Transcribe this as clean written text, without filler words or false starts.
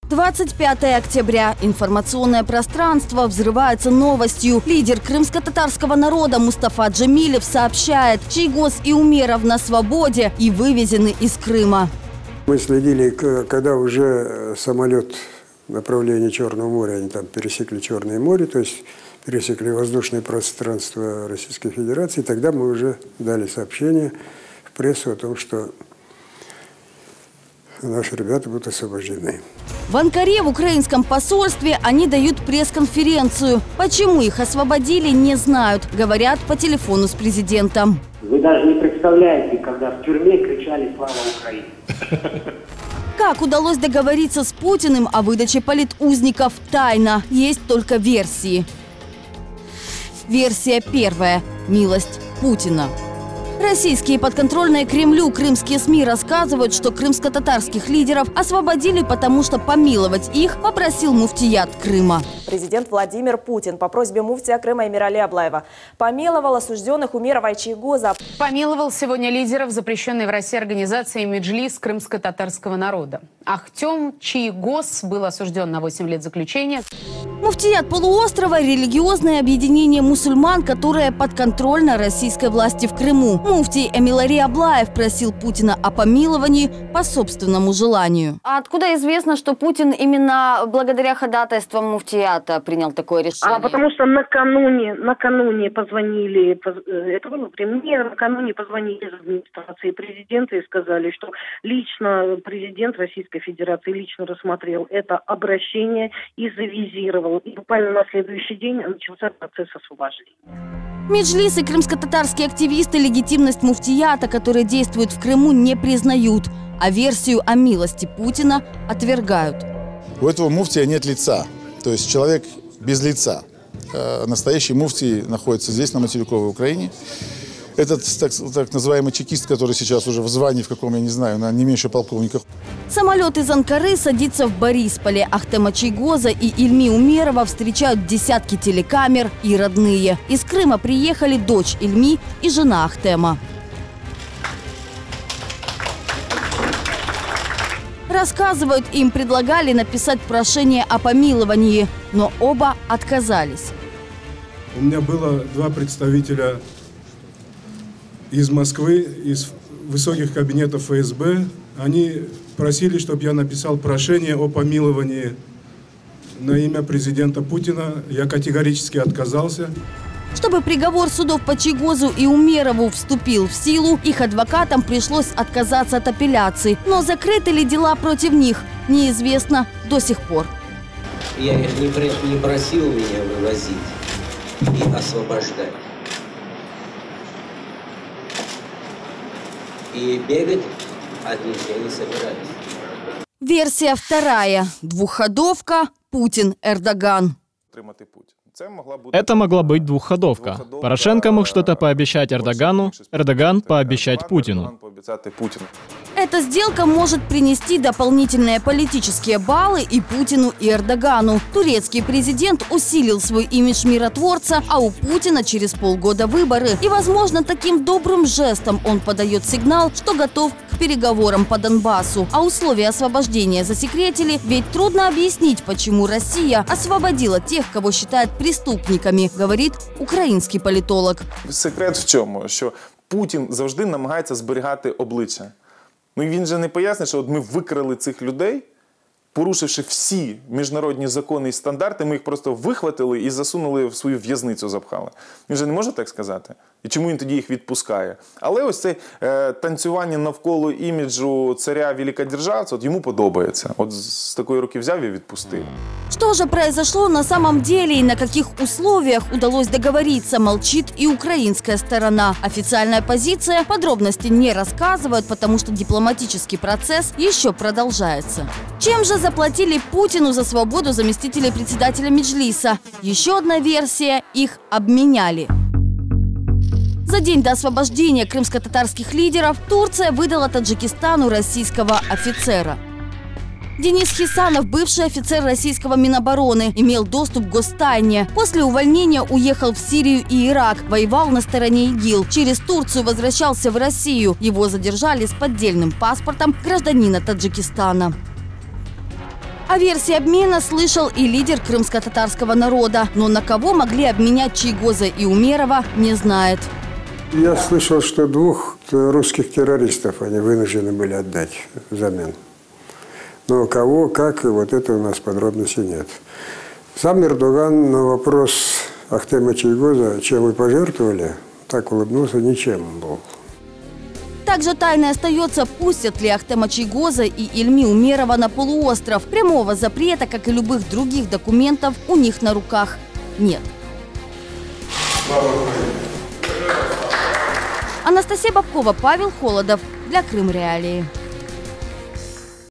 25 октября. Информационное пространство взрывается новостью. Лидер крымско-татарского народа Мустафа Джемилев сообщает, Чийгоз и Умеров на свободе и вывезены из Крыма. Мы следили, когда уже самолет направления Черного моря, они там пересекли Черное море, то есть пересекли воздушное пространство Российской Федерации, тогда мы уже дали сообщение в прессу о том, что наши ребята будут освобождены. В Анкаре в украинском посольстве они дают пресс-конференцию. Почему их освободили, не знают. Говорят по телефону с президентом. Вы даже не представляете, когда в тюрьме кричали «Слава Украине!». Как удалось договориться с Путиным о выдаче политузников, тайна. Есть только версии. Версия первая. Милость Путина. Российские подконтрольные Кремлю крымские СМИ рассказывают, что крымско-татарских лидеров освободили, потому что помиловать их попросил муфтият Крыма. Президент Владимир Путин по просьбе муфтия Крыма Эмирали Аблаева помиловал осужденных Умерова и Чийгоза. Помиловал сегодня лидеров запрещенной в России организации «Меджлис» крымско-татарского народа. Ахтем Чийгоз был осужден на 8 лет заключения. Муфтият полуострова – религиозное объединение мусульман, которое подконтрольно российской власти в Крыму. Муфтий Эмилари Аблаев просил Путина о помиловании по собственному желанию. А откуда известно, что Путин именно благодаря ходатайствам муфтията принял такое решение? Потому что накануне позвонили, это было при мне, накануне позвонили из администрации президента и сказали, что лично президент Российской Федерации лично рассмотрел это обращение и завизировал. И буквально на следующий день начался процесс освобождения. Меджлис и крымско-татарские активисты легитимность муфтията, которые действуют в Крыму, не признают, а версию о милости Путина отвергают. У этого муфтия нет лица, то есть человек без лица. Настоящий муфтий находится здесь, на материковой Украине. Этот так называемый чекист, который сейчас уже в звании, в каком, я не знаю, не меньше полковника. Самолет из Анкары садится в Борисполе. Ахтема Чийгоза и Ильми Умерова встречают десятки телекамер и родные. Из Крыма приехали дочь Ильми и жена Ахтема. Рассказывают, им предлагали написать прошение о помиловании, но оба отказались. У меня было два представителя из Москвы, из высоких кабинетов ФСБ. Они просили, чтобы я написал прошение о помиловании на имя президента Путина. Я категорически отказался. Чтобы приговор судов по Чийгозу и Умерову вступил в силу, их адвокатам пришлось отказаться от апелляции. Но закрыты ли дела против них, неизвестно до сих пор. Я их не просил меня вывозить и освобождать. И бегать от них я не собираюсь. Версия вторая. Двухходовка Путин-Эрдоган. Это могла быть двухходовка. Порошенко мог что-то пообещать Эрдогану, Эрдоган пообещать Путину. Эта сделка может принести дополнительные политические баллы и Путину, и Эрдогану. Турецкий президент усилил свой имидж миротворца, а у Путина через полгода выборы. И, возможно, таким добрым жестом он подает сигнал, что готов к переговорам по Донбассу. А условия освобождения засекретили, ведь трудно объяснить, почему Россия освободила тех, кого считает преступниками, говорит український політолог. Секрет в чому? Що Путін завжди намагається зберігати обличчя. Ну і він же не пояснить, що от ми викрали цих людей, порушивши всі міжнародні закони і стандарти, ми їх просто вихватили і засунули в свою в'язницю, запхали. Він же не може так сказати? І чому він тоді їх відпускає? Але ось це танцювання навколо іміджу царя великодержавця, от йому подобається. От з такої руки взяв і відпустив. Что же произошло на самом деле и на каких условиях удалось договориться, молчит и украинская сторона. Официальная позиция подробности не рассказывает, потому что дипломатический процесс еще продолжается. Чем же заплатили Путину за свободу заместителей председателя Меджлиса? Еще одна версия – их обменяли. За день до освобождения крымско-татарских лидеров Турция выдала Таджикистану российского офицера. Денис Хисанов, бывший офицер российского Минобороны, имел доступ к гостайне. После увольнения уехал в Сирию и Ирак, воевал на стороне ИГИЛ. Через Турцию возвращался в Россию. Его задержали с поддельным паспортом гражданина Таджикистана. О версии обмена слышал и лидер крымско-татарского народа. Но на кого могли обменять Чийгоза и Умерова, не знает. Я слышал, что 2 русских террористов они вынуждены были отдать взамен. Но кого, как, вот это у нас подробностей нет. Сам Эрдоган на вопрос Ахтема Чийгоза, чем вы пожертвовали, так улыбнулся, ничем был. Также тайной остается, пустят ли Ахтема Чийгоза и Ильми Умерова на полуостров. Прямого запрета, как и любых других документов, у них на руках нет. Анастасия Бабкова, Павел Холодов для Крым Реалии.